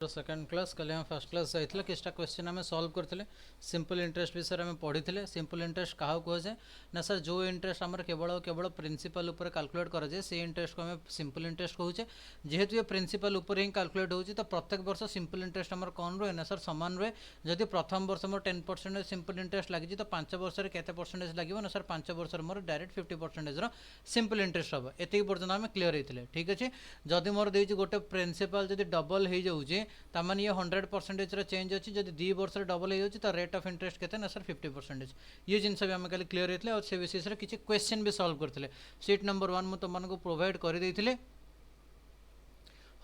Second class कल हम first class जाइए किसटा क्वेश्चन आम सल्व करते सिंपल इंटरेस्ट विषय में पढ़ी थे सिंपल इंटरेस्ट क्या कहुए ना सर जो इंटरेस्ट आम केवल केवल प्रिंसिपल उपर कैलकुलेट कराए से इंटरेस्ट को आम सिंपल इंटरेस्ट कहूचे जेहेतु ये प्रिंसिपल उपर ही कैलकुलेट होती तो प्रत्येक वर्ष सिंपल इंटरेस्ट आम कौन रुए ना सर सामान रुए जदि प्रथम वर्ष मोर 10% सिंपल इंटरेस्ट लगी तो 5 वर्ष में केते परसेंटेज लगे ना सर 5 वर्ष मोर डायरेक्ट 50% सिंपल इंटरेस्ट हम एति पर्यटन आम क्लीयर होते ठीक अच्छे जदि मोर देती गोटे प्रिंसिपल जब डबल हो जाऊँगी तामान ये 100% चेंज अच्छी जब 2 वर्ष डबल हो तो रेट ऑफ इंटरेस्ट के ना सर 50% ये जिनस भी आम कल क्लीयर होते और से बेसिस किसी क्वेश्चन भी सॉल्व करते सीट नंबर 1 मुझे तुमको प्रोवाइड कर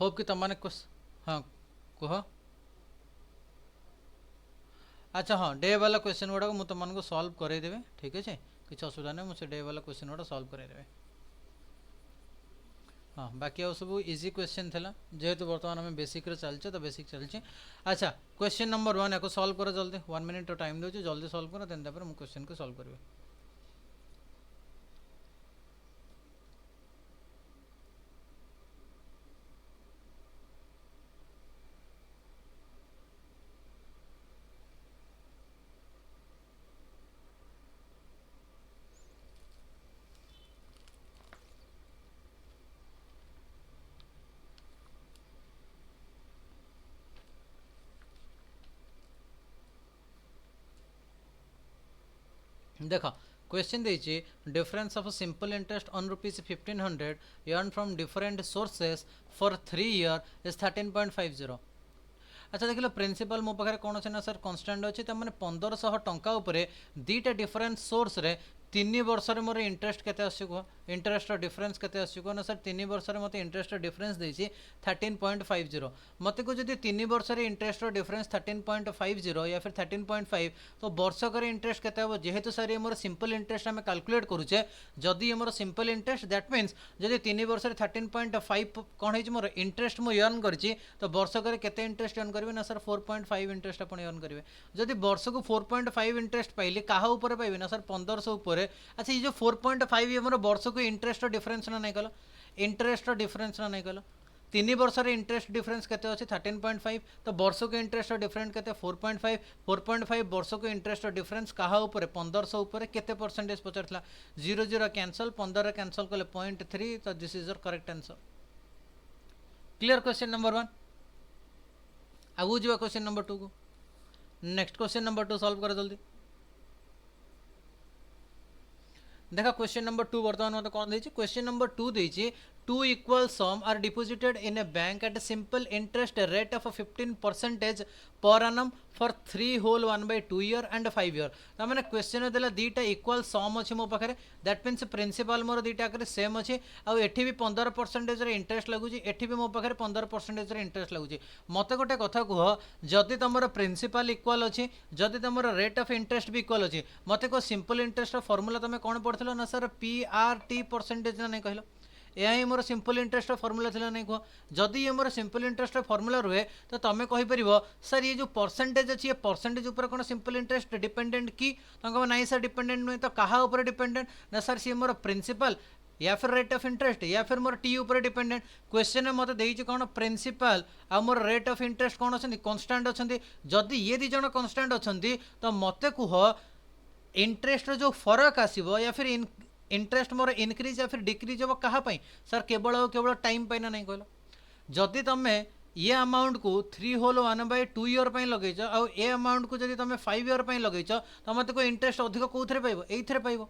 होप कि तुमने हाँ कह अच्छा हाँ डे वाला क्वेश्चन गुड़ाक मुझे तुमको सॉल्व करदेवी ठीक अच्छे किसी असुविधा नहीं मुझे डे वाला क्वेश्चन गुड़ा सॉल्व करदेवी हाँ बाकी आ सब इजी क्वेश्चन था जेहेतु बर्तमान आम बेसिक चलचे तो बेसिक चलचे अच्छा क्वेश्चन नंबर 1 या सॉल्व कर जल्दी 1 मिनिट टाइम दूसरी जल्दी सॉल्व कर देन मुझे क्वेश्चन को सॉल्व करी देखो क्वेश्चन देछि difference of simple interest on ₹1500 earned from different sources for 3 year is 13.50 अच्छा देख लो प्रिंसिपल मो पाखे कौन अच्छे ना सर कन्स्टांट अच्छे तो मैंने 1500 टंका उपरे दीटा डिफरेंट सोर्स रे 3 वर्ष में मोर इंटरेस्ट केते आसी कह इंटरेस्ट डिफरेंस केते आसी कह ना सर 3 वर्ष में मत इंटरेस्ट डिफरेंस देछि 13.50 मत को जब 3 वर्ष में इंटरेस्ट डिफरेंस 13.50 या फिर 13.5 तो वर्षक इंटरेस्ट केते हम जेहेतु सर ये मोर सिंपल इंटरेस्ट आम कैलकुलेट करुचे जदि मोर सिंपल इंटरेस्ट दैट मीन्स जब 3 वर्ष 13.5 कौन हो मोर इंटरेस्ट मुझे अर्न करी तो वर्षक केते इंटरेस्ट अर्न करेंगे ना सर 4.5 इंटरेस्ट आप अर्न करेंगे जदि वर्ष को 4.5 इंटरेस्ट पाइले क्या पाइबे ना सर 1500 अच्छा ये जो 4.5 ये मोर वर्ष को इंटरेस्ट डिफरेंस ना नहीं कल इंटरेस्ट डिफरेंस ना नहीं कल 3 वर्ष इंटरेस्ट डिफरेंस केते अच्छे 13.5 तो वर्ष को इंटरेस्ट डिफरेंस केते 4.5 वर्ष को इंटरेस्ट डिफरेंस क्या 1500 केते परसेंटेज पचार 0 कैंसल 15 कैंसल कले 0.3 तो this is your correct answer clear question number 1 आगू जा क्वेश्चन नंबर 2 को नेक्स्ट क्वेश्चन नंबर 2 सॉल्व कर जल्दी देखा क्वेश्चन नंबर 2 बर्तमान मत कौन देछि क्वेश्चन नंबर 2 देछि 2 equal sum are deposited in a bank at a simple interest rate of 15% per annum for 3 whole 1/2 year and 5 year तो मैंने क्वेश्चन देला दीटा इक्वल सम अच्छे मो पाखे दैट मीन्स प्रिंसिपल मोर दीटा सेम अच्छे आउ एठी भी 15% इंटरेस्ट लगुची एठी भी मो पाखे 15% इंटरेस्ट लगुची मत गोटे कथा कह जदि तुम प्रिंसिपल इक्वल अच्छे जदि तुम रेट ऑफ इंटरेस्ट भी इक्वल अच्छे मत को सिंपल इंटरेस्ट फॉर्मूला तुम कौन पढ़ल ना सर PRT परसेंटेज ना नहीं कहल यह मोर सिंपल इंटरेस्ट फॉर्मूला थी नहीं कह जदि ये मोर सिंपल इंटरेस्ट फॉर्मूला रुहे तो तुम्हें कहीपर सर ये जो परसेंटेज अच्छी ये परसेंटेज उपर कौन सिंपल इंटरेस्ट डिपेंडेंट कि ना सर डिपेंडेंट नुहे तो क्या ऊपर डिपेंडेंट ना सर सी मोर प्रिंसिपल या फिर रेट ऑफ इंटरेस्ट या फिर मोर टी ऊपर डिपेंडेंट क्वेश्चन में मत देती कौन प्रिंसिपल आ मोर रेट ऑफ इंटरेस्ट कौन अच्छा कन्स्टांट अच्छा जदि ये दी जन कन्स्टांट अच्छा तो मत कह इंटरेस्ट जो फरक आसो या फिर इंटरेस्ट मोर इनक्रीज या फिर डिक्रीज हम क्या सर केवल टाइम पाइना नहीं कहल जदि तुम ये अमाउंट को 3 whole 1/2 year लगे आउ ए अमाउंट को जब तुम 5 year लगे तो मत को इंटरेस्ट अधिक कौन पाइब ये पाइब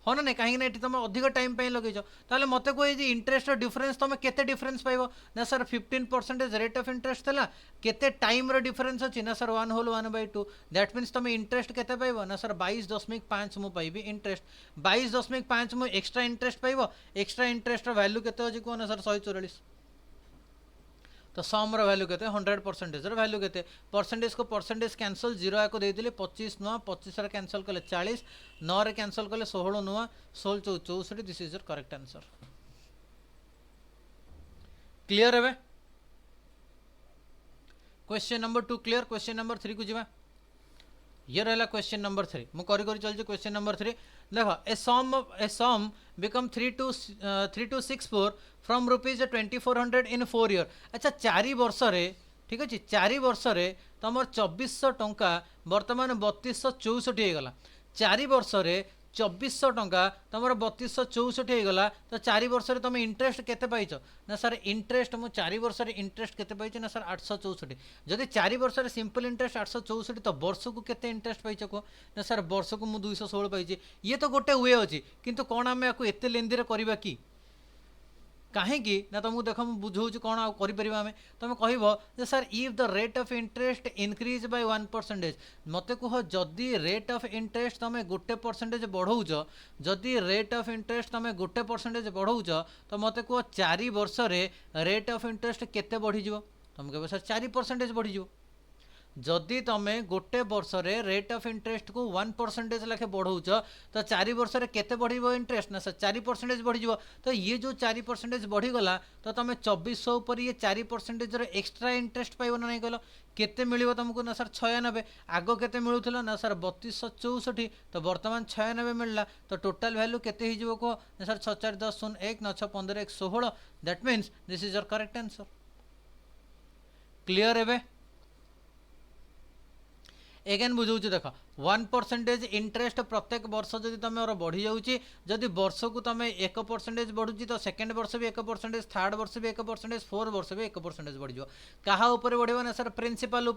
हाँ ना नहीं कहीं तुम अधिक टाइम लगे ताले मत को ये इंटरेस्ट डिफरेंस तुम केते डिफरेंस पाइब ना सर 15% रेट ऑफ इंटरेस्ट था केते टाइम रो डिफरेंस अच्छी ना सर 1 whole 1/2 दैट मीन्स तुम इंटरेस्ट केते पाइब ना सर 22.5 मु पाइबी इंटरेस्ट 22.5 मु एक्स्ट्रा इंटरेस्ट पाइब एक्स्ट्रा इंटरेस्ट वैल्यू केते अछि को ना सर 144 तो सम वैल्यू के 100% वैल्यू के परसेंटेज को परसेंटेज कैंसल 0 को देते 25 नुआ 25 कैंसल कले 40 9 रे कैंसल कले 16 नुआ 16 64 this is your correct answer clear है question number 2 clear question number 3 को जीवा ये रहा क्वेश्चन नंबर 3 मु करी करी चलछि क्वेश्चन नंबर 3 देखो ए सम बिकम 3264 फ्रॉम ₹2400 इन 4 year अच्छा 4 वर्ष रे ठीक अच्छे 4 वर्ष तुम 2400 टंका बर्तमान 3264 होगला 4 वर्ष 2400 टंका तुम 3264 होगला तो 4 वर्ष तुम इंटरेस्ट केते पाइछ ना सर इंटरेस्ट मु 4 वर्ष इंटरेस्ट केते पाइछ ना सर 864 जदि 4 वर्ष सिंपल इंटरेस्ट 864 तो वर्ष को केते इंटरेस्ट पाइछ को ना सर वर्ष को मु 216 पाइछ ये तो गोटे वे अच्छी किंतु कौन आम या एते लेंदी करवा कि कहीं ना तुमको देख मुझे बुझाऊँ कौन आम तुम कह sir if the rate of interest increase by 1% मत कह जदि रेट ऑफ इंटरेस्ट तुम 1% बढ़ाऊच जदि रेट ऑफ इंटरेस्ट तुम 1% बढ़ाऊच तो मत कह 4 वर्ष रेट ऑफ इंटरेस्ट केते बढ़ीज तुम कह सर 4% बढ़ीज जदि तुम गोटे वर्ष रेट ऑफ इंटरेस्ट को 1% लाखे बढ़ाऊच तो 4 वर्ष केते बढ़िबो इंटरेस्ट ना सर 4% बढ़ीज तो ये जो 4% बढ़ीगला तो तुम 2400 ऊपर ये 4% एक्स्ट्रा इंटरेस्ट पाइब ना नहीं कहल केते मिलिबो तुमको ना सर 96 आगो केते मिलुथिला ना सर 3264 तो वर्तमान 96 मिलला तो टोटल वैल्यू केते ही जीवो को ना sir 641001 915 116 that means this is your correct answer clear एबे एगेन बुझाऊँ देख 1% इंटरेस्ट प्रत्येक वर्ष जदि तुम बढ़ी जाऊँगी जदि वर्ष को तुम 1% बढ़ुची तो सेकेंड वर्ष भी 1% थर्ड वर्ष भी 1% फोर्थ वर्ष भी 1% बढ़ क्या बढ़ो ना सर प्रिंसिपल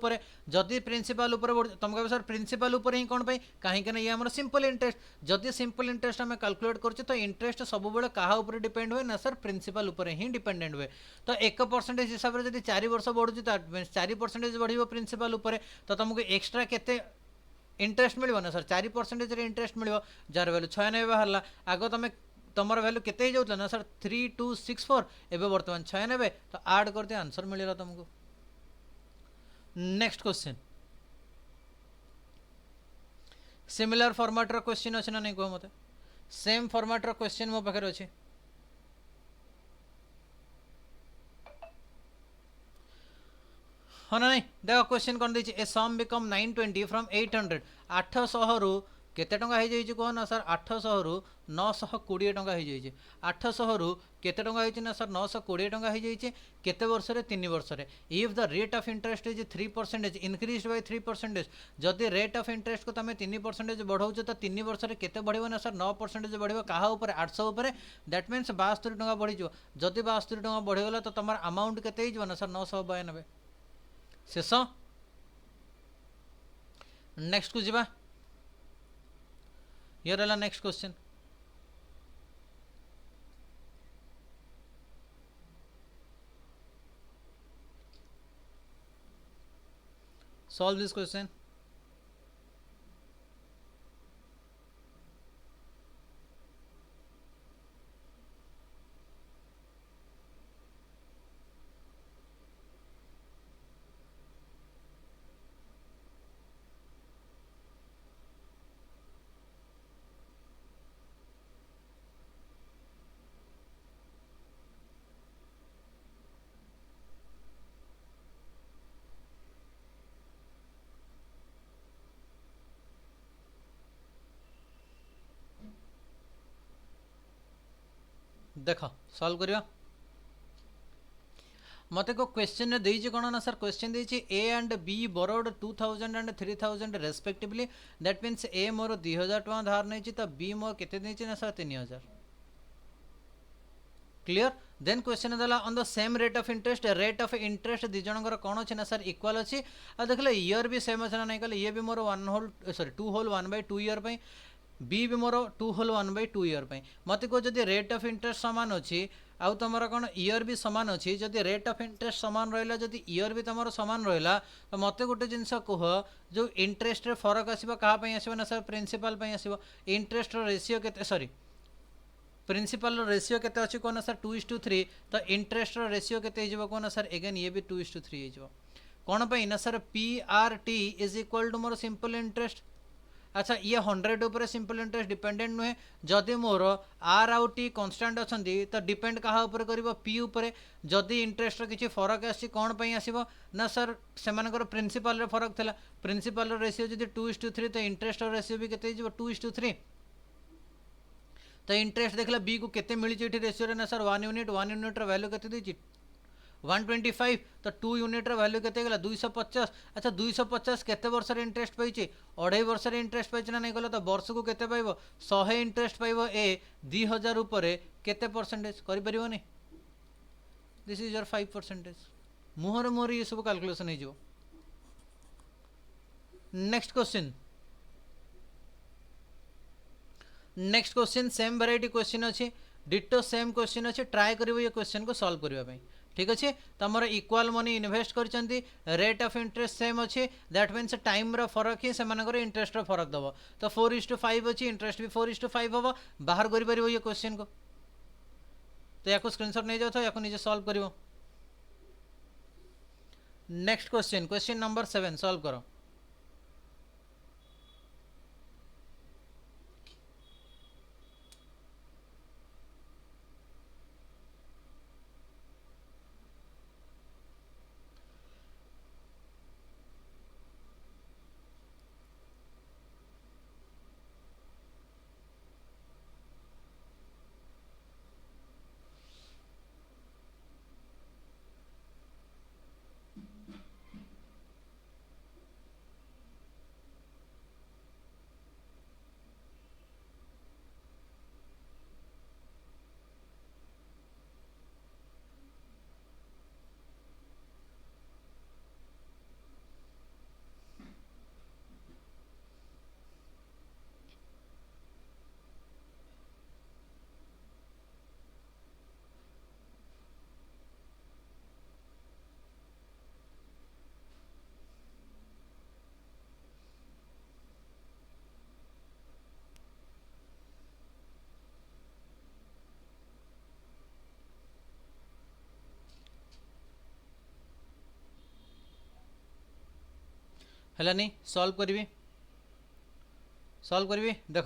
जदि प्रिंसिपल तुम कह सर प्रिंसिपल ही कौन कहीं ये आम सिंपल इंटरेस्ट जदि सिंपल इंटरेस्ट आम कैलकुलेट कर तो इंटरेस्ट सब क्या डिपेंड हुए ना सर प्रिंसिपल ही डिपेंडेंट हुए तो 1% हिसाब से जब 4 वर्ष बढ़ुची तो 4% बढ़ो प्रिंसिपल तो तुमको एक्सट्रा केते इंटरेस्ट मिल ना सर 4% इंटरेस्ट मिल जार वैल्यू 96 बाहर आग तुम तुम वैल्यू केते जाऊला ना सर 3264 एवं बर्तमान 96 तो ऐड कर दिया आंसर मिलेगा तुमको नेक्स्ट क्वेश्चन सिमिलर फॉर्मेट रो क्वेश्चन अच्छे ना नहीं कह मत सेम फॉर्मेट रो क्वेश्चन मो पाखे अच्छे हाँ ना नहीं देख क्वेश्चन कौन देछि ए सम बिकम 920 फ्रॉम 800 800 रु केते टंका हो जाइए कह ना सर 800 रु 920 टंका हो जाइए 800 रु केते टंका हो ना सर 920 टंका हो जाइए केते वर्ष रे 3 वर्ष रे if the rate of interest is 3% increase by 3% जदि रेट ऑफ इंटरेस्ट को तुम 3% बढ़ाऊच तो 3 वर्ष रे केते बढ़िबो ना सर 9% बढ़िबो कहा ऊपर 800 ऊपर दैट मीन्स 72 टंका बढ़ी जो जदि 72 टंका बढ़ीगला तो तुम अमाउंट केते हो ना सर 992 शेष नेक्स्ट को जीवा ये रहा next question solve this question देख सॉल्व करिया मत को क्वेश्चन देइछि कोन ना सर क्वेश्चन देइछि A and B borrowed 2000 and 3000 respectively that means A मोर 2000 टका धार नहीं तो बी मोर केते देइछि ना सर 3000 क्लियर देन क्वेश्चन देला on the same rate of interest दी जनकर कौन अच्छे ना सर इक्वाल अच्छी आ देखले ईयर भी सेम अच्छे ना नहीं कहले ये भी मोर 1 होल सॉरी 2 होल 1/2 ईयर पे बी भी मोर 2 होल 1/2 ईयर पे मत को जदि रेट ऑफ इंटरेस्ट सामान अच्छी आउ तुम कौन ईयर भी सामान अच्छी जदि रेट ऑफ इंटरेस्ट सामान रहा जदि ईयर भी तुम सामान रहा तो मत गोटे जिनस कह जो इंटरेस्ट रे फरक आसो क्या आसो ना सर प्रिंसिपल आसो इंटरेस्ट रेशियो के सॉरी प्रिंसिपल रेशियो केते अच्छी कहना सर 2:3 तो इंटरेस्ट रेशियो केते कहना सर एगेन ये भी 2:3 हो कौन पे ना sir PRT is equal to मोर सिंपल इंटरेस्ट अच्छा ये 100 ऊपर सिंपल इंटरेस्ट डिपेंडेंट नुहे जदि मोर आर आउ टी कन्स्टांट अच्छा तो डिपेंड क्या ऊपर कर पी उपर जदि इंटरेस्ट किसी फरक आसी कौन पे आसो ना सर से प्रिंसिपल फरक था प्रिंसिपल रेशियो जब 2:3 तो इंटरेस्ट रेशियो भी केते 2:3 तो इंटरेस्ट देखला बी को केते मिली रेशियो ना सर 1 यूनिट रो वैल्यू केते 125 तो 2 यूनिट वैल्यू केते गला 250। अच्छा 250 केते वर्ष रे इंटरेस्ट पाइछि 2.5 वर्ष रे इंटरेस्ट पाइछि ना नहीं कहला तो वर्ष को केते पाइबो 100 इंटरेस्ट पाइबो ए 2000 ऊपर केते परसेंटेज करि परिबोनी। This is your 5%। मुहर मुहर ये सब कैलकुलेशन हो जो। Next question same variety question अच्छी डिटो सेम क्वेश्चन अच्छे ट्राए करिवो ये क्वेश्चन को सॉल्व करबा पई। ठीक अच्छे तुमर इक्वाल मनी इन्वेस्ट करचंती रेट ऑफ इंटरेस्ट सेम अच्छे दैट मीन्स टाइम रो फरक ही से इंटरेस्ट रो फरक दबो तो 4:5 अच्छी इंटरेस्ट भी 4:5 हम बाहर कर परिवो ये क्वेश्चन को। तो या स्क्रीनशॉट नहीं जाओ या निजे सॉल्व करिवो। नेक्स्ट क्वेश्चन नंबर 7 सॉल्व करो। है सॉल्व करी देख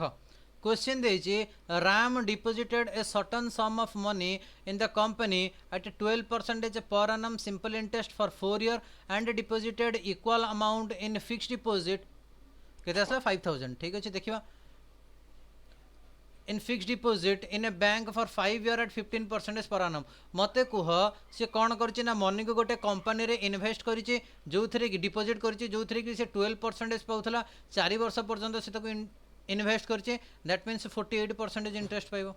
क्वेश्चन देछि Ram deposited a certain sum of money in the company at 12% पर annum simple interest for 4 year and deposited equal amount in fixed deposit केते आसला 5000। ठीक अछि देखिबा in fixed deposit in a bank for 5 year at 15% पर annum मते कुह से कौन करछि ना मनी को गोटे कंपनी रे इन्वेस्ट करिछि जो थरे कि डिपोजिट करिछि जो थरे कि से 12% पाउथला 4 वर्ष पर्यंत से तको इन्वेस्ट करछे दैट मीन्स 48% इंटरेस्ट पाइबो।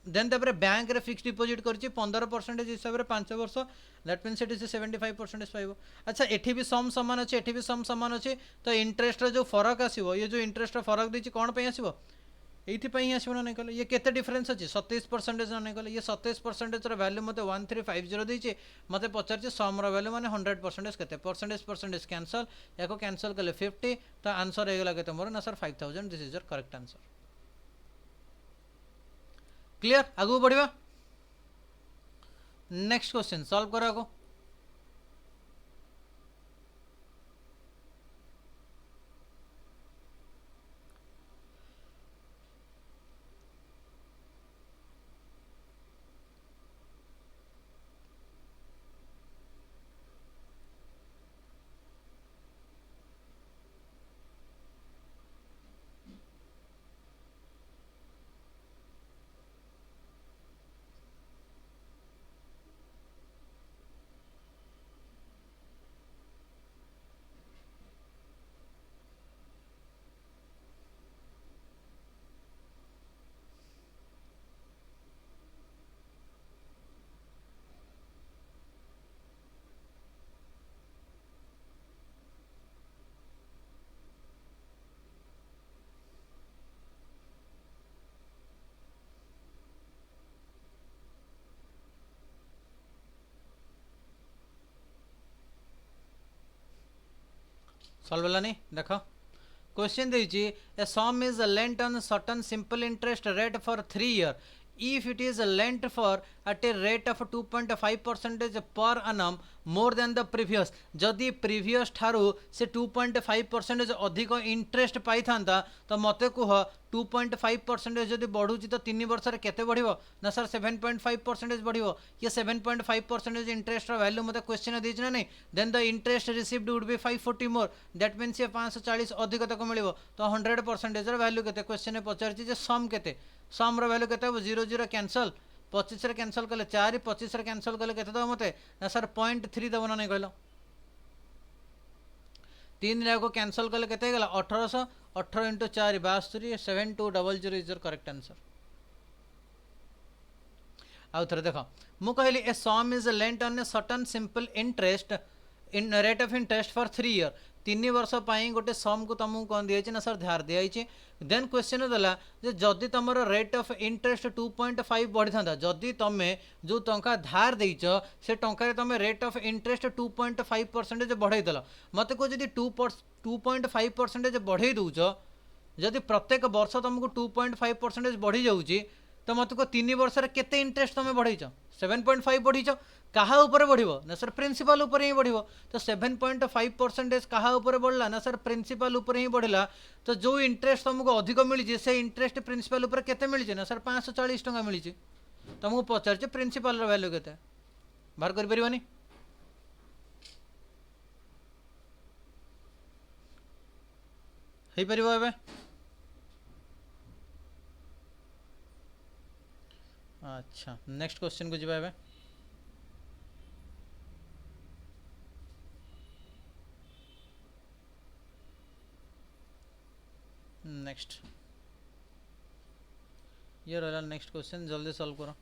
देन तापर बैंक रे फिक्स्ड डिपोजिट करछे 15% हिसाब रे 5 वर्ष दैट मीन्स इट इज 75% पाइबो। अच्छा एठी भी सम समान अछि एठी भी सम समान अछि तो इंटरेस्ट रो जो फरक आसीबो ये जो इंटरेस्ट रो फरक दैछि कोन पई आसीबो एइथिपाई ही आसो ना नहीं कहले ये केते डिफरेंस अच्छे 27% ना नहीं कहले ये 27% वैल्यू मत 1350 देचे मत पचार सम वैल्यू माने 100% केते परसेंटेज कैंसल या कैंसल कले 50 तो आंसर हो गला केते मोर ना sir 5000। This is your correct answer. Clear आगु बढ़िबा नेक्स्ट क्वेश्चन सॉल्व करा को। सॉल्व होला नहीं देखो क्वेश्चन देछि a sum is lent on certain simple interest rate for 3 year if it is lent for at a rate of 2.5% per annum more than the previous जदि previous ठारू से 2.5% अधिक इंटरेस्ट पाई था तो मते कुह 2.5% जदि बढ़ुची तो 3 वर्ष रे केते बढ़िबो ना सर 7.5% बढ़िबो ये 7.5% इंटरेस्ट रो वैल्यू मते क्वेश्चन देछ ना नहीं then the interest received would be 540 मोर दैट मींस ये 540 अधिक तक मिलिबो तो 100% रो वैल्यू केते क्वेश्चन पचारची जे सम केते सम रो वैल्यू केते 0 0 कैंसल 25 रे कैंसल कले 4 25 रे कैंसल कले केते दब मते ना सर 0.3 दब ना नहीं कहलो 3 जाको कैंसल कले केते गला 1800 18 into 4 72 7200 is your correct answer. आउ थे देख मु कहली a sum is lent on a certain simple interest in rate of interest for 3 year 3 वर्ष गोटे सम को तुमको कौन दिखाई ना सर धार दिखाई देन क्वेश्चन देला जे जदि तुम रेट ऑफ इंटरेस्ट 2.5 बढ़ी था जदि तुम्हें जो टंका धार देच से टंका तुम रेट ऑफ इंटरेस्ट 2.5% बढ़ई देल मत को जब 2.5% बढ़ई दौच जदि प्रत्येक वर्ष तुमको 2.5% बढ़ी जाऊँगी तो मत को 3 वर्ष केते इंटरेस्ट तुम बढ़ईच 7.5 बढ़ीच कहा ऊपर बढ़िबो ना सर प्रिंसिपल ऊपर ही बढ़िबो तो 7.5% कहा ऊपर बढ़ला ना सर प्रिंसिपल ऊपर ही बढ़ला तो जो इंटरेस्ट तुमको अधिक मिली से इंटरेस्ट प्रिंसिपल ऊपर केते मिली ना सर 540 टका मिली तुमको पचार प्रिंसिपल रो वैल्यू केते बाहर कर परिबानी हे परिबो एबे अच्छा नेक्स्ट क्वेश्चन को जीवा एबे नेक्स्ट ये रहा नेक्स्ट क्वेश्चन जल्दी सॉल्व करो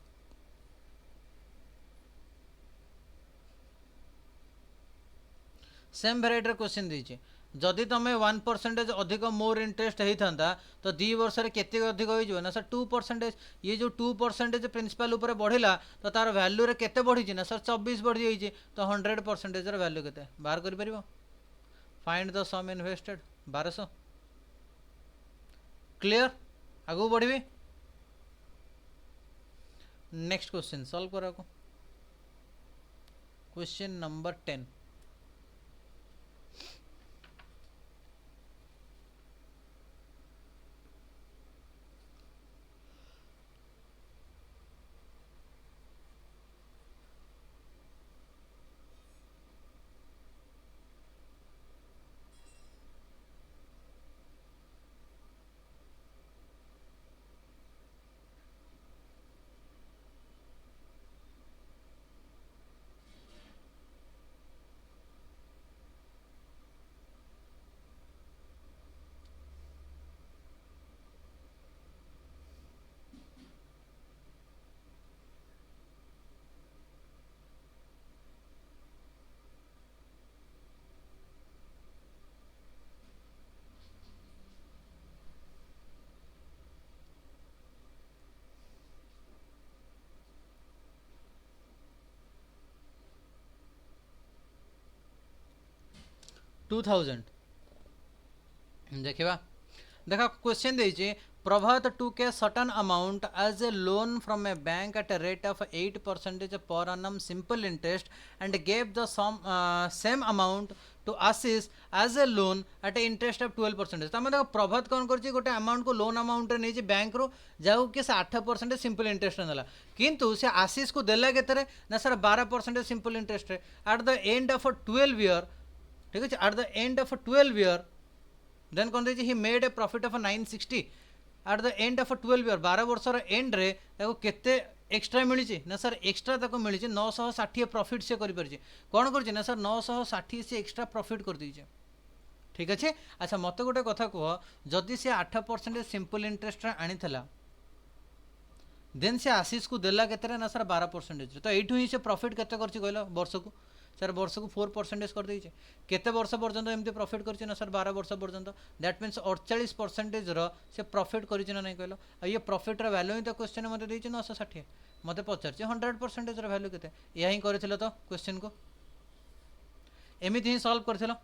सेम वेराइटर क्वेश्चन दीजिए जदि तुम 1% अधिक मोर इंटरेस्ट होता तो 2 वर्ष केते अधिक हो ना सर 2% ये जो 2% प्रिंसिपल ऊपर बढ़ला तो तार वैल्यू रे केते बढ़ी ना सर 24 बढ़ी जाइए तो 100% वैल्यू केते बाहर कर परिबो find the sum invested 1200 clear आगू बढ़ी नेक्स्ट क्वेश्चन सॉल्व करा को क्वेश्चन नंबर 10 2000 देखा देखा question they Prabhat took a certain amount as a loan from a bank at a rate of 8% per annum simple interest and gave the same amount to Ashish as a loan at a interest of 12%। तमें देखो प्रभात कौन कर गोटे amount को loan amount नहीं bank रू जाऊ कि 8% सिंपल इंटरेस्ट नेला किंतु से आशीष को देला केते ना sir 12% simple interest at the end of 12 year ठीक है at the end of 12 year then कौन देखिए he made a profit of 960 at the end of 12 year 12 वर्षर एंड रे ताको केते एक्स्ट्रा मिली ना सर एक्स्ट्रा ताको मिली 960 प्रॉफिट से करि परछि कोन करछि ना सर 960 से एक्स्ट्रा प्रॉफिट कर दीजिए ठीक अच्छे। अच्छा मत गोटे कथा कह जदि से 8% सिंपल इंटरेस्ट आनीला देन से आशीष को देला केते ना सर 12% तो यू ही से प्रॉफिट केते करछि कहलो वर्ष को सर वर्ष को 4% कर देचे केते वर्ष पर्यंत एमती प्रॉफिट करछि ना सर 12 वर्ष पर्यंत दैट मीन्स 48% से प्रॉफिट करछि ना नहीं कहलो ये प्रॉफिट रा वैल्यू ही तो क्वेश्चन मते देछि 960 मते पचारछि 100% रा वैल्यू केते या ही करथिलो तो क्वेश्चन को एमिति ही सॉल्व करथिलो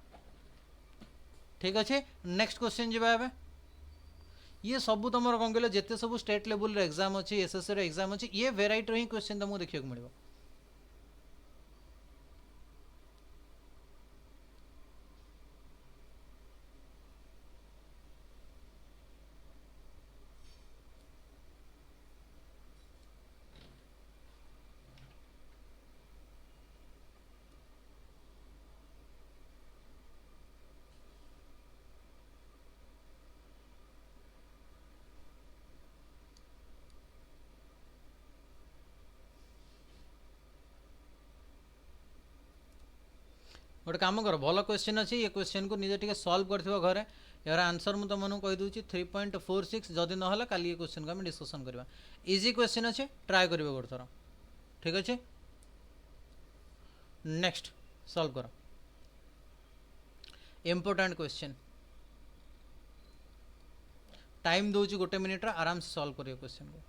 ठीक अच्छे। नेक्स्ट क्वेश्चन जीवा एबे ये सब तुम कौन कहल जिते सब स्टेट लेवल एग्जाम अच्छी एसएससी एग्जाम अच्छी ये वेराइटी ही क्वेश्चन तुमको देखा मिले। गोटे काम कर भल क्वेश्चन अच्छी ये क्वेश्चन को निजे टे सल्व कर घरे यार आंसर मुझे तुमको कहीदे 3.46 जदि ना काली ये क्वेश्चन को आम डिस्कसन करवा इजी क्वेश्चन अच्छे ट्राए कर गोटे थर ठीक अच्छे नेक्स्ट सल्व कर इम्पोर्टाट क्वेश्चन टाइम दूसरी गोटे मिनिट आराम से सल्व करिए क्वेश्चन को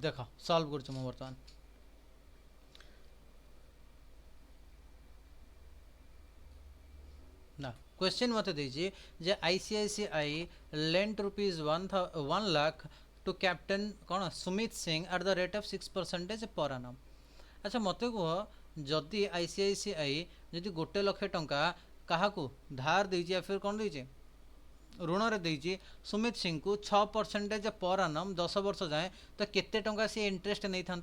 देख सल्व कर बर्तमान ना क्वेश्चन मत दीजिए जे ICICI lent rupees 1 lakh to captain कौन Sumit Singh at the rate of 6% per annum। अच्छा मत कह जदि आईसीआईसीआई जदि 1,00,000 टंका क्या धार देछि या फिर कौन देछि ऋण रे देछि सुमित सिंह को 6% पर annum 10 वर्ष जाए तो केते टंका सी इंटरेस्ट नहीं था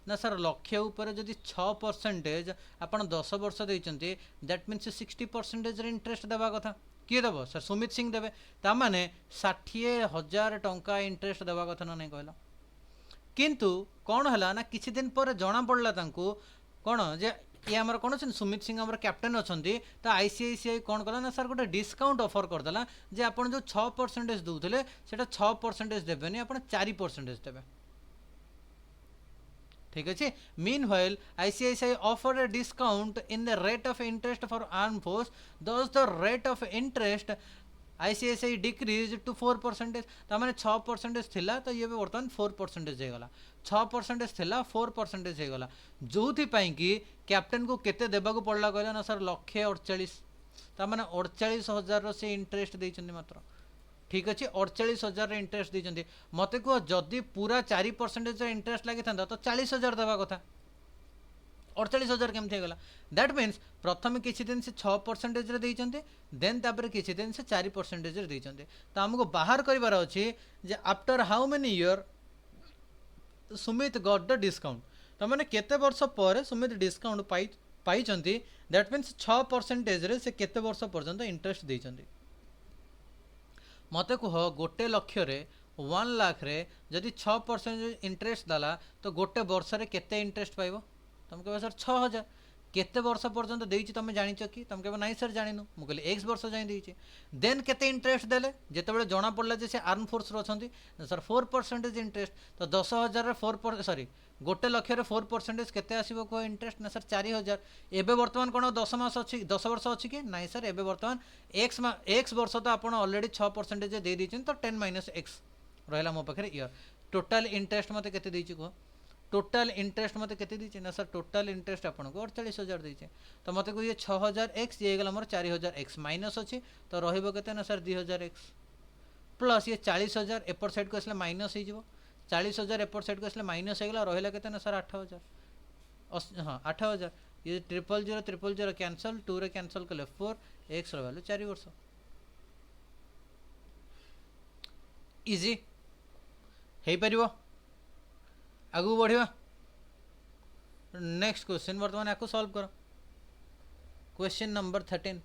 ना सर लक्ष्य उपर जदि 6% आपन 10 वर्ष देइचंती दैट मीन्स 60% इंटरेस्ट देवा कथा किए देव सर सुमित सिंह देवे तामाने 60,000 टंका इंटरेस्ट देवा कथा ना नहीं कहला किंतु कौन है ना किछि दिन पर जना पड़ला तांको कौन जे ये आमर कौन अच्छे सुमित सिंह आमर कैप्टेन अच्छा तो आईसीआईसीआई कौन कला ना सर गोटे डिस्काउंट ऑफर करदेला जे आपन जो 6% दूसरे से 6% देवेनि आप 4% देवे ठीक अच्छे mean ICICI offer a discount in the rate of interest for arm force thus the rate of interest ICICI decrease to 4% तामाने 6% थिला तो ये बर्तमान 4% होगला 6% थिला 4% होगला जो कि कैप्टेन को केते देबाकू पड़ला कहला ना सर 1,48,000 तामाने 48,000 से इंटरेस्ट देइचंदी मात्र ठीक अच्छे 48,000 इंटरेस्ट देइचंदी मते को जदि पूरा 4% इंटरेस्ट लगी था तो 40,000 देवा कथा 48,000 केमती होगा दैट मीन्स प्रथम किसी दिन से 6% देन तापर किसी दिन से 4% देते तो आमको बाहर करार अच्छी जे after how many year Sumit got the discount तो मैंने केते वर्ष पर सुमित डिस्काउंट पाई दैट मीन्स 6% से केते वर्ष पर्यंत इंटरेस्ट देते मत कह 1,00,000 रे 1 लाख रे जदि 6% इंटरेस्ट देला तो गोटे वर्ष रे केते इंटरेस्ट पाइबो तुम कह सर 6,000 केते वर्ष पर्यंत देइछि तुम जानिछ कि तुम कह नहीं सर जानिनु मु कहली एक्स वर्ष जाई देइछि देन केते इंटरेस्ट देले जेतेबेले जना पड़ला जे से आर्म फोर्स रो अछंती सर 4% इंटरेस्ट तो 10,000 रे 4 सॉरी 1,00,000 रे 4% केते आसीबो को इंटरेस्ट ना सर 4,000 एबे वर्तमान कोन 10 मास अछि 10 वर्ष अछि कि नहीं सर एबे वर्तमान एक्स वर्ष तो आपण ऑलरेडी 6% दे देइछन तो 10 माइनस एक्स रहला मो पाखरे ईयर टोटल इंटरेस्ट मते केते देइछि को टोटल इंटरेस्ट मत के दीचे ना सर टोटल इंटरेस्ट आपको 48,000 देचे तो मत को ये 6,000 एक्स ये गला मोर 4,000 एक्स माइनस अच्छी तो रहा ना सर 2,000 एक्स प्लस ये 40,000 एपर साइड को आसले माइनस हो 40,000 एपर साइड को आसले माइनस होगा रहा के ना सर 8,000 हाँ 8,000 ये 000 कैंसल 2 रे कैंसल कले 4 एक्स रहा 4 वर्ष इजी हो पार आगू बढ़िया नेक्स्ट क्वेश्चन बर्तमान आपको सॉल्व करो क्वेश्चन नंबर 13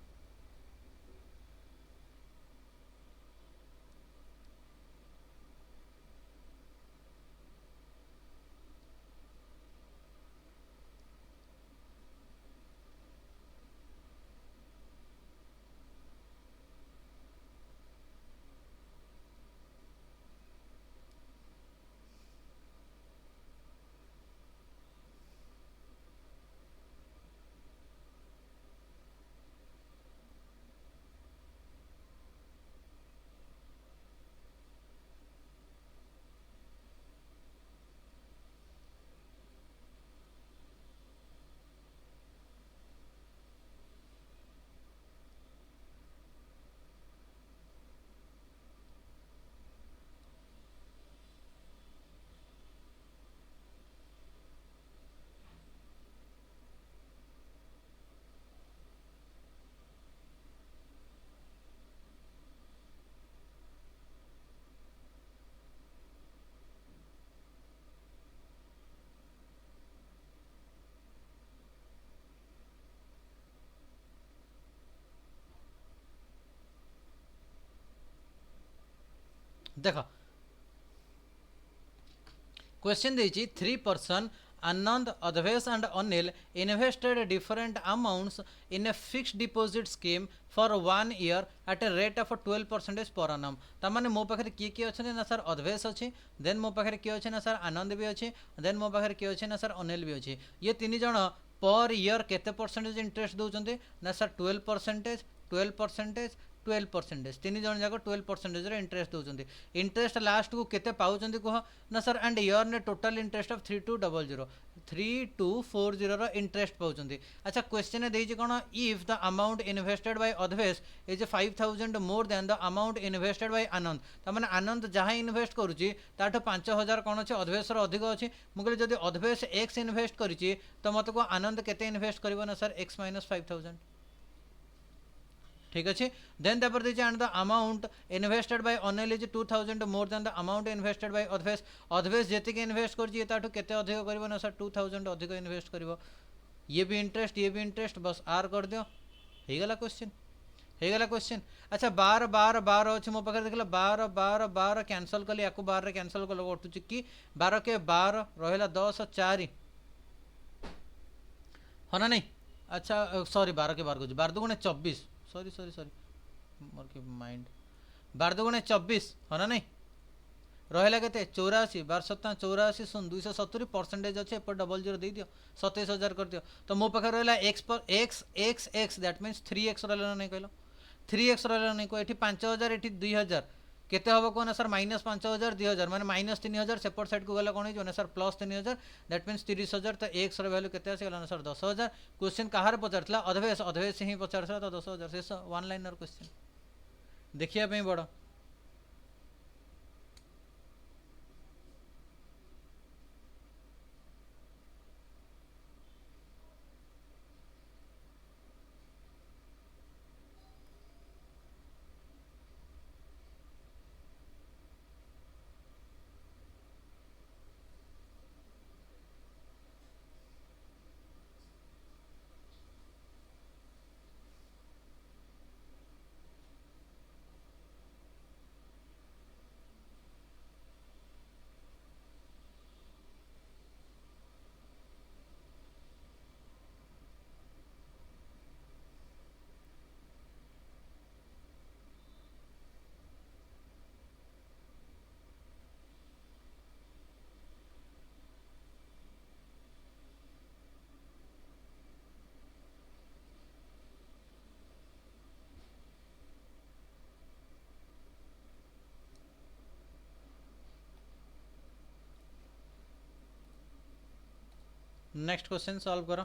देख क्वेश्चन देछि 3 person Anand, Advesh and Anil invested different amounts in a fixed deposit scheme for 1 year at a rate of 12% per annum. तामाने मो पाखरे किए किए अच्छे ना सर अधवेश अच्छे, देन मो पाखरे किए अच्छे ना सर आनंद भी अच्छे, देन मो पाखरे किए अच्छे ना सर अनिल भी अच्छे. ये तीन जन पर ईयर केते परसेंटेज इंटरेस्ट दौरान ना सर 12%, 12%, 12%. तीन जन जाक 12% इंटरेस्ट दौरान. इंटरेस्ट लास्ट को केते पाउचंदी कह ना सर एंड ईयर ने टोटल इंटरेस्ट ऑफ 3240 इंटरेस्ट पाउचंदी. अच्छा क्वेश्चन देइछि कोन if the amount invested by Adhvesh is 5000 more than the amount invested by Anand. त माने आनंद जहां इन्वेस्ट करूची ताठो 5000 कोन अछि अधवेश रो अधिक अछि. मुगले जदि अधवेश x इन्वेस्ट करिछि त मते को आनंद केते इन्वेस्ट करबो ना सर x - 5000. ठीक अच्छे. देन तापर दीजिए and the amount invested by Anil is 2000 more than the amount invested by Adhvesh. Adhvesh जेतिक इन्वेस्ट करछि ताठो केते अधिक करबो ना सर 2000 अधिक इन्वेस्ट करबो. ये भी इंटरेस्ट बस आर कर दियो हे गला क्वेश्चन हे गला क्वेश्चन. अच्छा 12 12 12 अछि मो पाखर देखला 12 12 12 कैंसिल कली याकू 12 रे कैंसिल कलो कटुछि कि 12 के 12 रहला 10 4 हो ना नहीं. अच्छा सॉरी 12 के 12 को 12 दुगुणे 24 सॉरी मोर के माइंड 12 दुगुणे 24 हो ना नहीं रहा के 84 12 7 84 सुन 270 परसेंटेज अच्छे एपर डबल जीरो दे दियो 27000 कर दियो. तो मो पाखे रहा एक्स पर एक्स दैट मीन्स 3x रहा नहीं कहल 3x रहा नहीं कह 5000 ये 2000 केते हम कहना सर -5000 2000 माने -3000 सेपट साइड को गला कौन हो सर +3000 दैट मीन्स 30000. तो एक्स वैल्यू केते आसीगला सर 10000. क्वेश्चन कहार पचारला अधवेश ही पचारला तो 10000 शेष वन लाइनर क्वेश्चन देखिया पे बड़. नेक्स्ट क्वेश्चन सॉल्व करो.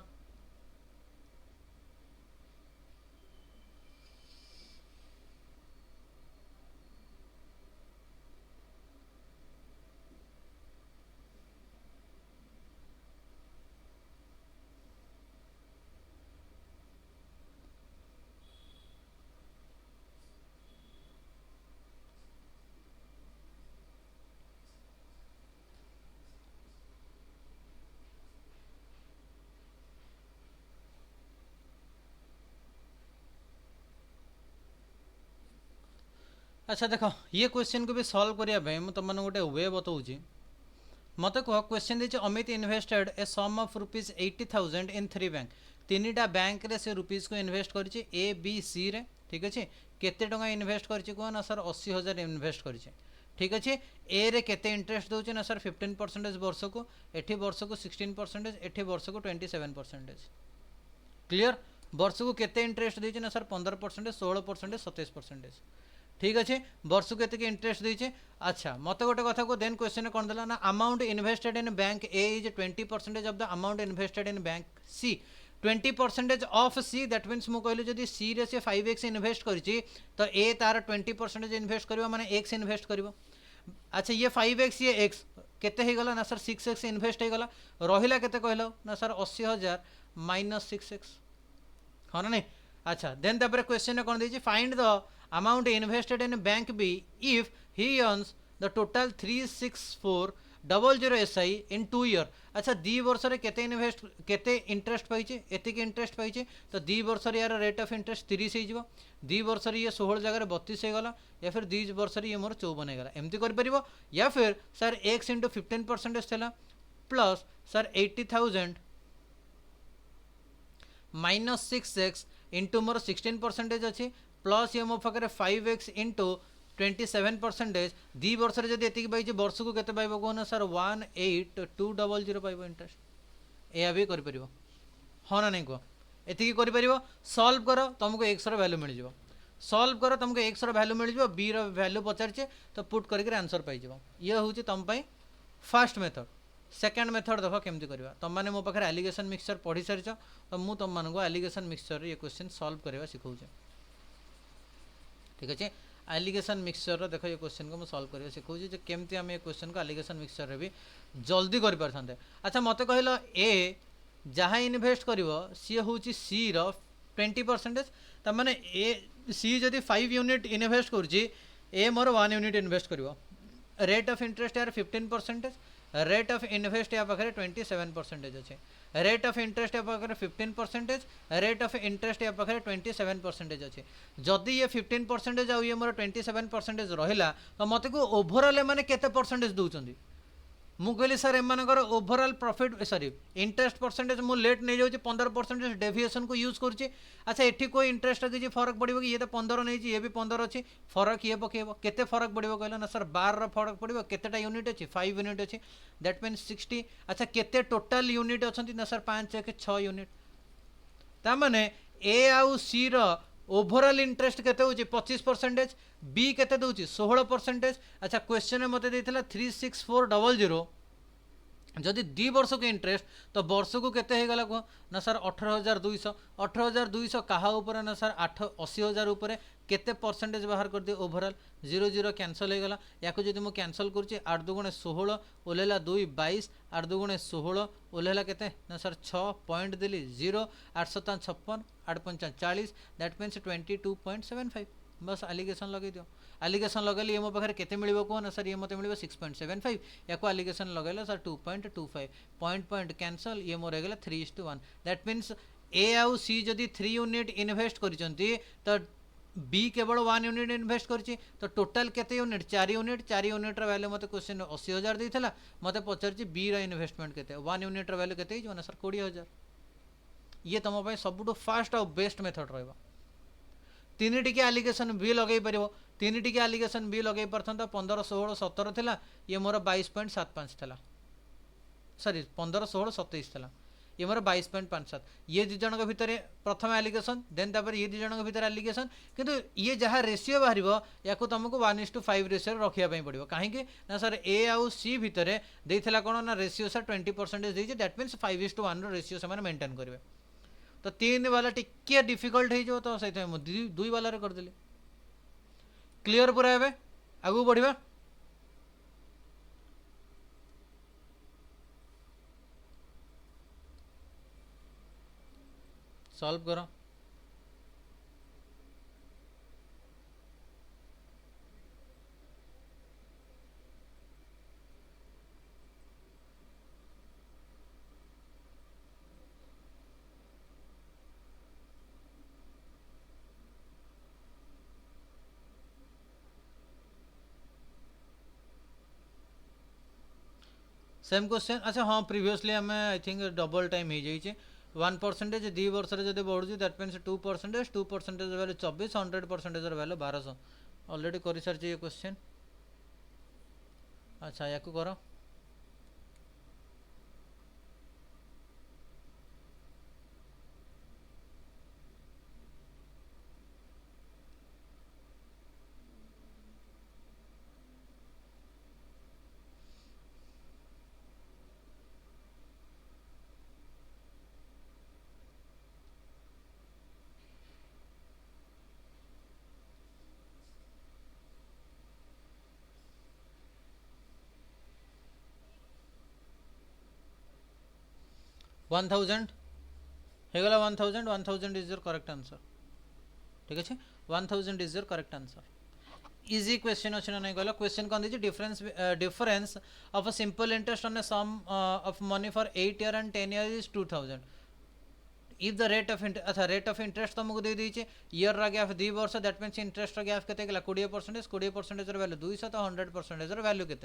अच्छा देख ये क्वेश्चन को भी सॉल्व करने तुम गोटे वे बताऊँगी. मत कह क्वेश्चन दीजिए Amit invested a sum of ₹80,000 in 3 bank. 3टा बैंक रे से रुपीज को इन्वेस्ट करिछि ए बी सी रे. ठीक अच्छे केते टंका इन्वेस्ट करिछि कह ना सर 80,000 इन्वेस्ट करिछि. ठीक अच्छे ए रे केते इंटरेस्ट दउछि ना सर 15% वर्ष को एठी वर्ष को 16% एठी वर्ष को 27%. क्लियर. वर्ष को केते इंटरेस्ट देछि ना सर 15% 16% 27%. ठीक अच्छे वर्ष को केते इंटरेस्ट देछे. अच्छा मत गोटे कथा को देन क्वेश्चन कौन देला ना amount invested in bank A is 20% of the amount invested in bank C. 20% of C that means मु कहली जदि सी रे से 5x इन्वेस्ट करिछि तो ए तार 20% इन्वेस्ट करबो माने x इन्वेस्ट करबो. अच्छा ये 5x ये x केते हे गला ना सर 6x इन्वेस्ट हे गला रहिला केते कहलो ना सर 80,000 - 6x हो ना नहीं. अच्छा देन तापर क्वेश्चन कौन देछि find the amount invested in bank B if he earns the total 364 00 SI in 2 year. अच्छा 2 वर्ष रे केते इन्वेस्ट केते इंटरेस्ट पाइचे एतिक इंटरेस्ट पाइचे तो 2 वर्ष रे यार रेट ऑफ इंटरेस्ट 30 हो 2 वर्ष रे ये 16 जगह 32 हो गला या फिर 2 वर्ष रे ये मोर 54 हो गला एमती कर परिबो या फिर सर x * 15% थला plus sir 80,000 minus 6x into मोर 16% अच्छी प्लस ये मो पाखे 5x इंटू 27%। 2 वर्ष जब ये पाई वर्ष को केते पाइबो कहना सर 18200 पाइबो इंटरेस्ट या भी कर हाँ ना नहीं कह एति कर सॉल्व कर तुमको एक्स वैल्यू मिल जाव सॉल्व कर तुमको एक्स वैल्यू मिल जाव बी वैल्यू पचारे तो पुट करके आंसर पाई ये हूँ तुम फास्ट मेथड। सेकेंड मेथड देख केमती करवा तुम मैंने मो पाखे एलिगेशन मिक्सचर पढ़ी सारी तो मुझे तुम मानक एलिगेशन मिक्सचर ये क्वेश्चन सॉल्व करवा सिखाऊे ठीक अच्छे। एलिगेशन मिक्सचर देख ये क्वेश्चन को मुझे सॉल्व करवा सिखाऊे जो केमती आम ये क्वेश्चन को एलिगेशन मिक्सचर भी जल्दी कर पारते। अच्छा मत कहल ए जहाँ इनभेस्ट कर सी हूँ सी रो 20% तमें ए सी जदि 5 यूनिट इनभेस्ट कर मोर 1 यूनिट इनभेस्ट कर रेट ऑफ इंटरेस्ट यार 15% रेट ऑफ इन्वेस्ट या पाखे 27% अच्छे रेट ऑफ इंटरेस्ट या पाखे 15% रेट ऑफ इंटरेस्ट या पाखे 27% अच्छे जदि ये 15% आउ ये मोर 27% रहा तो मत को ओभरऑल मैंने केते परसेंटेज दौरान मु कहली सर एम overall profit sorry interest percentage मु लेट नहीं जाऊँ 15% डेविएशन को यूज करुँचे। अच्छा एठी कोई इंटरेस्ट किसी फरक पड़ो कि ये तो 15 नहीं ये भी 15 अच्छी फरक ये पकेब केते फरक पड़ो कहल ना सर 12 फरक पड़ो केतेटा यूनिट अच्छी 5 यूनिट अच्छी दैट मीन 60। अच्छा केते टोटाल यूनिट अच्छा ना सर 5 1 6 यूनिट ताने ए आउ सी रो ओभरऑल इंटरेस्ट केते होची 25% बी केते दउची 16%। अच्छा क्वेश्चन मते देथिला 36400 जदि 2 वर्ष को इंटरेस्ट तो वर्ष को केते हे गला को ना सर 18200 कहा ऊपर ना सर 80,000 ऊपर केते परसेंटेज बाहर कर दिए ओभरऑल 0 0 कैंसल हो गला या जब मुझे कैंसल करुच्ची 8 2 16 ओल्हेला 2 22 8 2 16 ओल्हेला केते ना sir 6 point Delhi 0 8 7 56 8 5 40 that means 22.75 बस एलिगेशन लगे दियो एलिगेशन लगेली ये मो पाखे केते मिलिबो को ना सर ये मते मिलिबो 6.75 या को एलिगेशन लगेला सर 2.25 पॉइंट पॉइंट कैंसल ये मोर हेगला 3:1 दैट मीन्स ए आउ सी जदि 3 यूनिट इन्वेस्ट करिसंती तो बी केवल 1 यूनिट इन्वेस्ट करछि तो टोटल केते यूनिट 4 यूनिट रो वैल्यू मते क्वेश्चन 80,000 देथिला मते पचारछि बी रो इन्वेस्टमेंट केते 1 यूनिट रो वैल्यू केते जो ना सर 20,000 ये तुम पई सबुठो फास्ट और बेस्ट मेथड रहबा। 3 टिके एलिगेशन भी लगे पार 3 टिके एलिगेशन भी लगे पारता 15 16 17 थिला ये मोर 22.75 थिला सॉरी 15 16 27 थिला ये मोर 22.57 ये दु जन भितर प्रथम एलिगेशन देन तापर ये दु जन भितर एलिगेशन किंतु ये जहाँ रेशियो बाहर या तुमको 1:5 रेशियो रखापी पड़ो कहीं ना सर ए आउ सी भितर देला कौन ना रेशियो सर 20% देती दैट मीन्स 5:1 रेशियो से मेंटेन करेंगे तो 3 वाला टिके डिफिकल्ट हो तो से 2 वाला करदे क्लियर पूरा है आगू बढ़िया सॉल्व करो। सेम क्वेश्चन अच्छा हाँ प्रीवियसली आम आई थिंक डबल टाइम हो जाइए 1% 2 वर्ष जब बढ़ुची that means 2% value 24 100% value 1200 already कर सारी ये क्वेश्चन। अच्छा या कर 1000 हेगला 1000 इज योर करेक्ट आंसर ठीक अच्छे 1000 is your correct answer. Easy question अच्छे ना नहीं कहल क्वेश्चन कौन दीजिए difference of a simple interest on a sum of money for 8 year and 10 year is 2000 if the rate of अच्छा रेट ऑफ इंटरेस्ट तुमको दे दीजिए ईयर गैप 2 वर्ष दैट मीन्स इंटरेस्ट गैप के 20% 20% वैल्यू 200 तो 100% वैल्यू के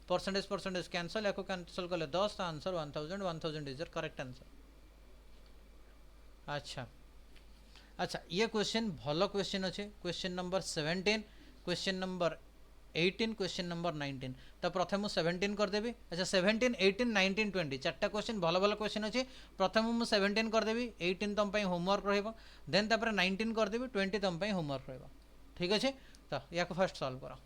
percentage cancel या cancel कले 10 तो आंसर 1000 1000 इज करेक्ट आंसर। अच्छा अच्छा ये क्वेश्चन भल क्वेश्चन अच्छे question number 17 question number 18 question number 19 तो प्रथम मुझे 17 करदेवी। अच्छा 17 18 19 20 चार्टा क्वेश्चन भल भल क्वेश्चन अच्छे प्रथम मुझे 17 करदेवी 18 तुम होमवर्क रेन 19 करदेवी 20 तुम होमवर्क रहा ठीक अच्छे तो या फर्स्ट सॉल्व करो।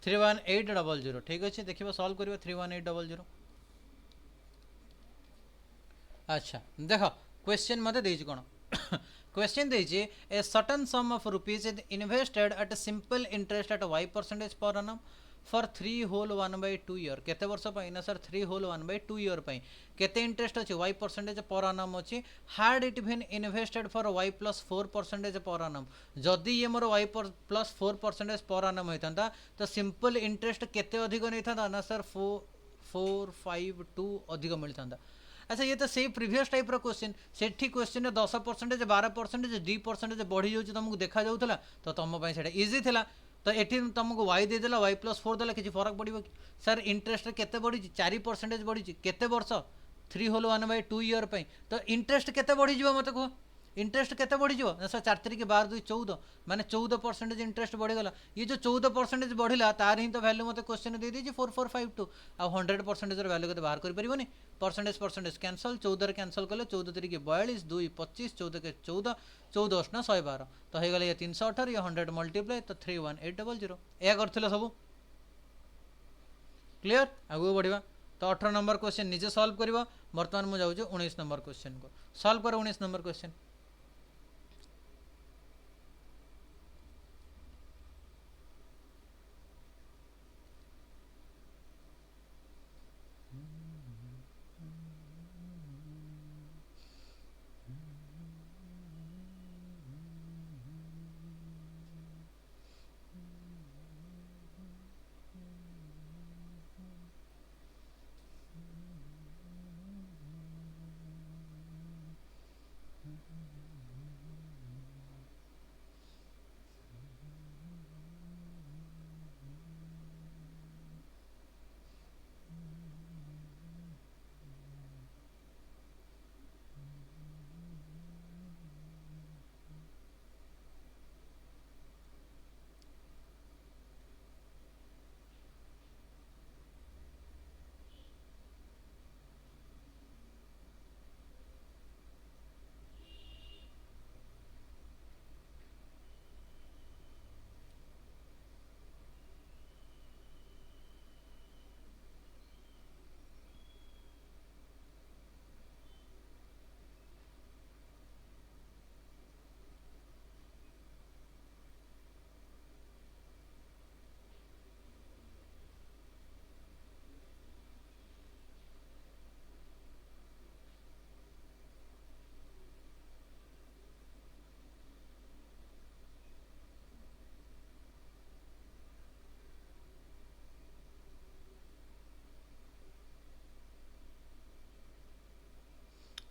31800 ठीक अच्छे देखिए सल्व करिए 31800। अच्छा देख क्वेश्चन मत देजी कौन क्वेश्चन देजी a certain sum of rupees is invested at simple interest at y% per annum for 3 whole 1/2 year केते वर्ष ना सर 3 होल 1/2 ईयर केते इंटरेस्ट अच्छे y% पर annum अच्छी had it been invested for y+4% per annum जदि ये मोर y+4% per annum होता तो सिंपल इंटरेस्ट केते अधिक नहीं था ना सर 452 अधिक मिलता। अच्छा ये तो से प्रीवियस टाइप क्वेश्चन से क्वेश्चन 10% 12% 2% बढ़ी जाऊँ तुमको देखा जाऊला तो तुम से इजी था तो ये तुमको y देदेला y+4 देला किसी फरक पड़ो कि सर इंटरेस्ट केते बढ़ी 4% बढ़ी केते वर्ष 3 होल 1/2 ईयर तो इंटरेस्ट केते बढ़ी मत कह इंटरेस्ट केते बढ़ीज सर 4 3 12 2 14 माने 14% इंटरेस्ट बढ़ीगला ये जो 14% बढ़ला तार ही तो वैल्यू मत क्वेश्चन दे दीजिए 4452 आ 100% वैल्यू के बाहर कर परसेंटेज कैंसल 14 कैंसल कले 14 3 42 2 25 14 के 14 14 ना 112 तो हो गला ये 318 ये 100 मल्टीप्लाई तो 31800 या कर सब क्लीयर आगू बढ़ा तो 18 नंबर क्वेश्चन निजे सॉल्व कर बर्तमान मुझे जाऊँ 19 नंबर क्वेश्चन को सॉल्व कर 19 नंबर क्वेश्चन।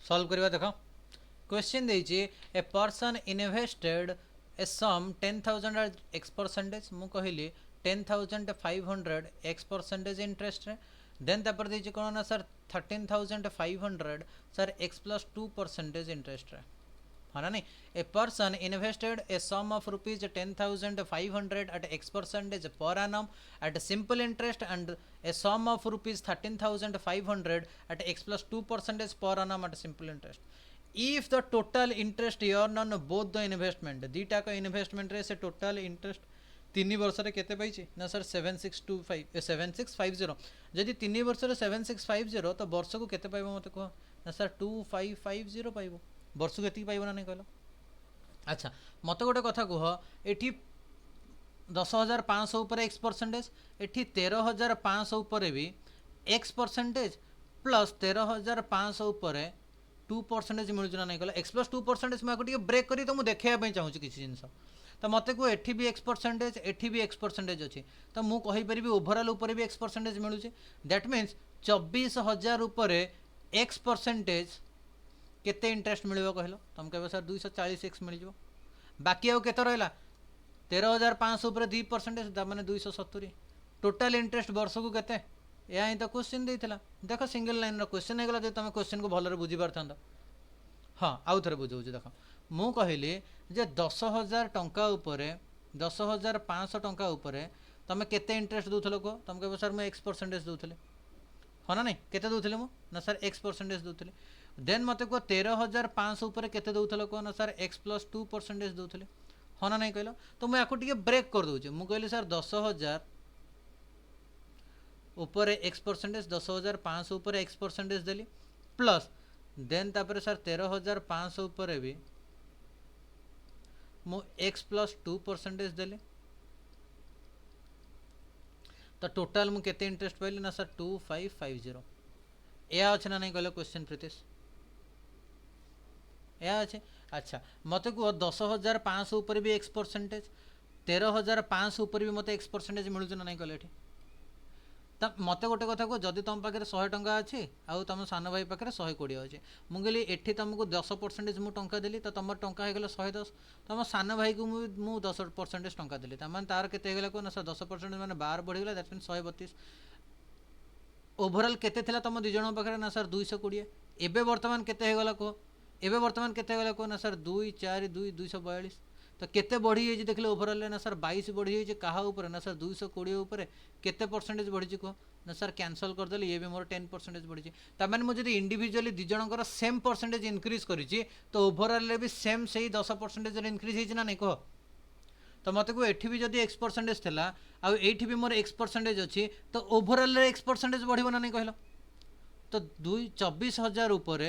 सॉल्व करवा देख क्वेश्चन देछि a person invested a sum 10,000 X percentage मु कहली 10,500 एक्स परसेंटेज इंटरेस्ट रे देन तापर देछि कोन ना sir 13,500 sir X plus 2% interest रे है ना नहीं a person invested a sum of rupees 10,500 at x percentage per annum at simple interest and a sum of rupees 13,500 at x plus 2% per annum at simple interest. If the total interest earned on both the investment दीटा का investment रे से total interest 3 वर्ष रे केते पाइछि ना sir 7650 जदि 3 वर्ष रे 7650 तो वर्ष को केते पाइबो मते कह ना सर 2550 पाइबो वर्ष को एति पाइबो ना नहीं कहलो अच्छा मत गोटे कथा कह एठी 10,500 ऊपर एक्स परसेंटेज एठी 13,500 ऊपर भी एक्स परसेंटेज प्लस 13,500 ऊपर 2% मिलूँ ना नहीं कहलो एक्स प्लस 2% मुझे ब्रेक करी तो मुझे देखा चाहूँगी किसी जिनस तो मत को एठी भी एक्स परसेंटेज एठी भी एक्स परसेंटेज अच्छी तो मुझे कहीपरि ओभरऑल ऊपर भी एक्स परसेंटेज मिलूँ दैट मीन्स 24,000 ऊपर एक्स परसेंटेज केते इंटरेस्ट मिल कहल तुम कह सर 240 एक्स मिल बाकी आउ केते रहा 13,500 2% मैंने 270 टोटाल इंटरेस्ट वर्ष को केते या ही तो क्वेश्चन देता देख सिंगल लाइन क्वेश्चन होगा जो तुम क्वेश्चन को भलरे बुझी पार हाँ आउ थे बुझाऊँ देख मु कहली जे 10,000 टंका उपर 10,500 टंका उपर तुम केते इंटरेस्ट दूल कह तुम कह सर मुझे एक्स परसेंटेज दूसरे हाँ ना नहीं केते दूसरे ना सर एक्स परसेंटेज दूसरे देन मत कह 13,500 ऊपर केते दउथलो कह ना सर एक्स प्लस 2% दउथले हाँ ना नहीं कहलो तो मुझे आपको टिके ब्रेक कर दूचे मुझे कहली सर 10,000 ऊपर एक्स परसेंटेज 10,500 ऊपर एक्स परसेंटेज देली प्लस देन तापर सर 13,500 ऊपर भी मु एक्स प्लस 2% देली तो टोटाल मु केते इंटरेस्ट पाइली ना सर 2550 या अच्छे ना नहीं कहलो क्वेश्चन प्रीतिश या अच्छे अच्छा मत कह 10,500 ऊपर भी एक्स परसेंटेज 13,500 ऊपर भी मत एक्स परसेंटेज मिलूँ ना नहीं कहले ये तो मत गोटे कथा कह जदि तुम पाखे 100 टंका अच्छी आउ तुम सान भाई पाखे 120 अच्छे मुझे एठी तुमको 10% मु टंका देली तो तुम टंका हो गला 110 तुम सान भाई को मु 10% टंका देली मैंने तार के कह ना सर 10% मैंने 12 बढ़ीगला दैट मीन 132 ओभरऑल केते थिला तुम दुई जन पाखे ना सर 220 एबे वर्तमान केते हो गला कह एबे वर्तमान केते गला कह ना सर 2 4 2 242 तो केते बढ़ी जाइए देखले ओभरऑल ना सर 22 बढ़ी जाइए क्या ऊपर ना सर 220 ऊपर केते परसेंटेज बढ़ी कह ना सर कैंसल करदे ये भी मोर 10% बढ़ी तमें मुझे इंडिविजुअली दी जनकर सेम परसेंटेज इनक्रीज करी तो ओभरऑल भी सेम से ही 10% इनक्रीज होना नहीं कह तो मत को एठी भी जदि एक्स परसेंटेज थी आउ भी मोर एक्स परसेंटेज अच्छी तो ओभरऑल एक्स परसेंटेज बढ़ो ना नहीं कहल तो 24,000 ऊपर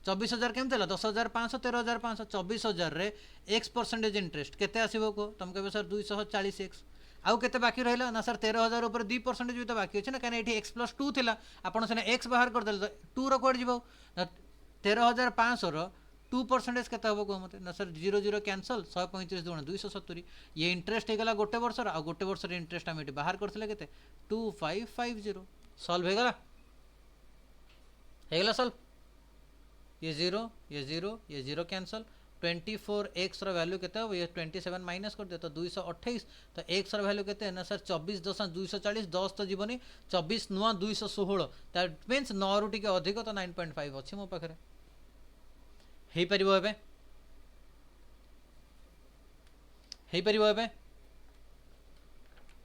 24,000 केमती है 10,500 13,500 24,000 रे एक्स परसेंटेज इंटरेस्ट केते आसीबो को तुम कह सर 240 एक्स आउ केते बाकी रहिला ना सर 13,000 ऊपर 2% भी तो बाकी अच्छे ना कहीं ये एक्स प्लस 2 थिला आपन सेने एक्स बाहर कर देले 2 रो कोड जीवो 13,500 रो 2% केते हबो को मते ना सर 0 0 कैंसल 135 दुण 270 ये इंटरेस्ट हे गला गोटे वर्ष आ गोटे वर्ष रे इंटरेस्ट हम एटी बाहर करथिले केते 2550 सॉल्व हे गला सॉल्व ये जीरो कैंसल 24x रो वैल्यू केते हो ये 27 माइनस कर दे तो 228 तो x रो वैल्यू केते ना सर 24 10 240 10 तो जीवनी 24 नुआ 216 दैट मींस 9 रु टिके अधिक तो 9.5 अछि मो पाखरे हेई परिबो एबे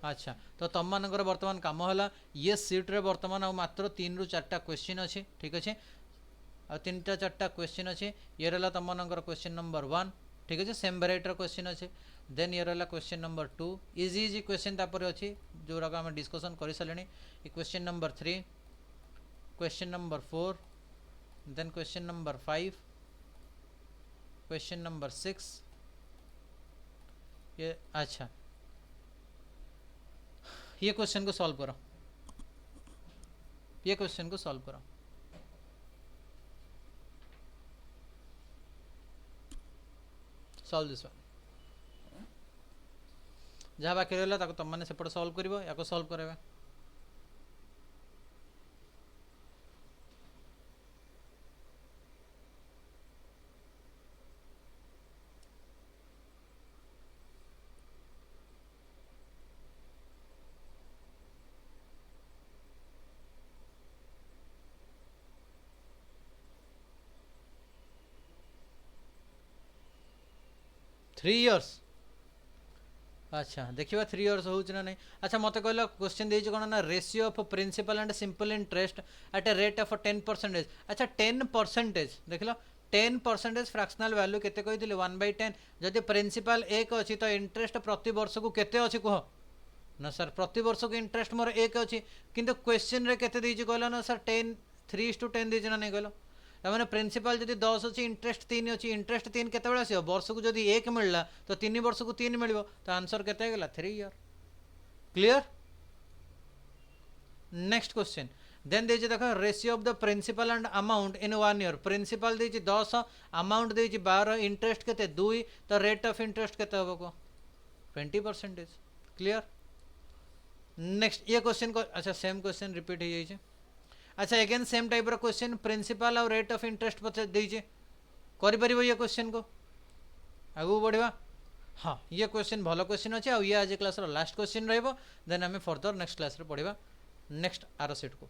अच्छा तो तुम मानकर वर्तमान काम है ये सीट रे वर्तमान आ मात्र 3 रु 4टा क्वेश्चन अच्छे ठीक अच्छे आ 3टा 4टा क्वेश्चन अच्छे ये रहा तुम मानकर क्वेश्चन नंबर 1 ठीक अच्छे सेम वेराइटर क्वेश्चन अच्छे देन ये रहा question number 2 easy easy question तापर अच्छी जोरा आम डिस्कसन कर सारे question number 3 question number 4 then question number 5 question number 6 ये अच्छा ये क्वेश्चन को सॉल्व करो ये क्वेश्चन को सॉल्व करो सॉल्व दिस वन जहाँ बाकी रहा तुम मैंने सेपटे सॉल्व कर या सॉल्व करेगा 3 इयर्स अच्छा देखिए 3 इयर्स हो ना नहीं अच्छा मत कहल क्वेश्चन देती कौन ना ratio of principal and simple interest at a rate of 10%। अच्छा 10% देख लो 10% फ्रैक्शनल वैल्यू केते कही 1/10 जदि प्रिंसिपल 1 अच्छी तो इंटरेस्ट प्रति वर्ष को केते अच्छी कह ना सर प्रति वर्ष को इंटरेस्ट मोर 1 अच्छी किंतु क्वेश्चन रे केते देछि कहला ना सर 10 3:10 देछि ना नहीं कहलो मैंने प्रिंसिपल जब 10 अच्छी इंटरेस्ट 3 अच्छी इंटरेस्ट 3 केत आसो वर्ष को जब 1 मिलला तो 3 वर्ष को 3 मिल तो आंसर केते गला 3 year clear. Next question then देछि देखो ratio of the principal and amount in 1 year principal देछि 10 अमाउंट देछि 12 इंटरेस्ट केते 2 तो रेट ऑफ इंटरेस्ट केते होबो को 20%। क्लियर। नेक्स्ट ये क्वेश्चन को अच्छा सेम क्वेश्चन रिपीट हो जाइए अच्छा अगेन सेम टाइप रो क्वेश्चन प्रिंसिपल और रेट ऑफ इंटरेस्ट पचार देइछे करि परिबो ये क्वेश्चन को आगु बढ़िबा। हाँ ये क्वेश्चन भलो क्वेश्चन अच्छे आ ये आज क्लास रो लास्ट क्वेश्चन रहइबो देन हमें फर्दर नेक्स्ट क्लास रे पढ़िबा नेक्स्ट आरो सेट को।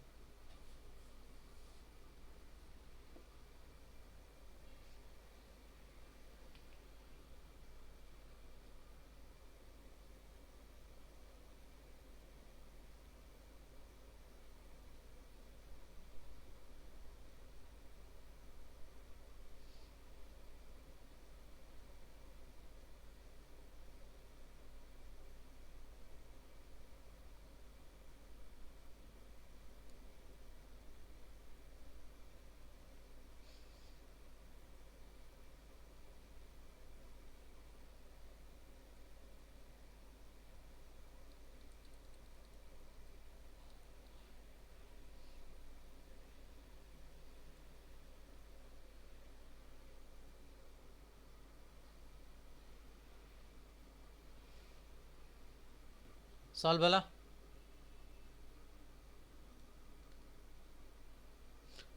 सॉल्व वाला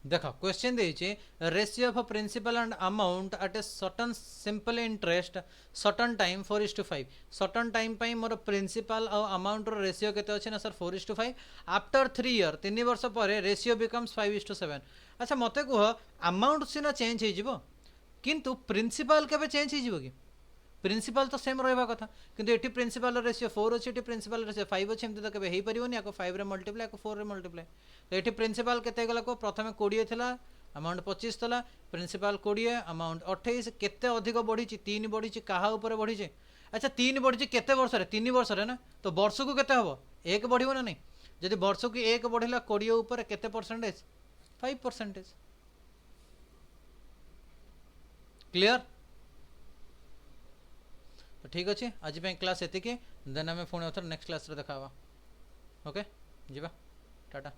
देख क्वेश्चन देइछे ratio of principal and amount at a certain simple interest certain time 4:5 certain time पाई मोर प्रिंसिपल और अमाउंट रो रेशियो केते अछि ना सर 4:5 आफ्टर 3 ईयर 3 वर्ष पर रेशियो बिकम्स 5:7। अच्छा मते कह अमाउंट सिना चेंज हो जिवो किंतु प्रिंसिपल केबे चेंज हो जिवो कि प्रिंसिपल तो सेम रहा कथा किंतु एटी प्रिंसिपल रेशियो 4 अच्छी एटी प्रिंसिपल रेशियो 5 अच्छी एमती तो केबे हेई परिबोनी आको 5 रे मल्टीप्लाई आको 4 रे मल्टीप्लाई तो एटी प्रिंसिपल केते गला को प्रथमे 20 थिला अमाउंट 25 थला प्रिंसिपल 20 अमाउंट 28 केते अधिक बढ़ी 3 बढ़ी काहा ऊपर बढ़ी। अच्छा 3 बढ़ी केते वर्ष रे 3 वर्ष रे ना तो वर्ष को केते हबो 1 बढ़िबो ना नहीं जदि वर्ष को 1 बढ़िला 20 ऊपर केते परसेंटेज 5%। क्लियर तो ठीक अच्छे आज क्लास एतिके देन आम पुणी नेक्स्ट क्लास देखा ओके जीवा टाटा।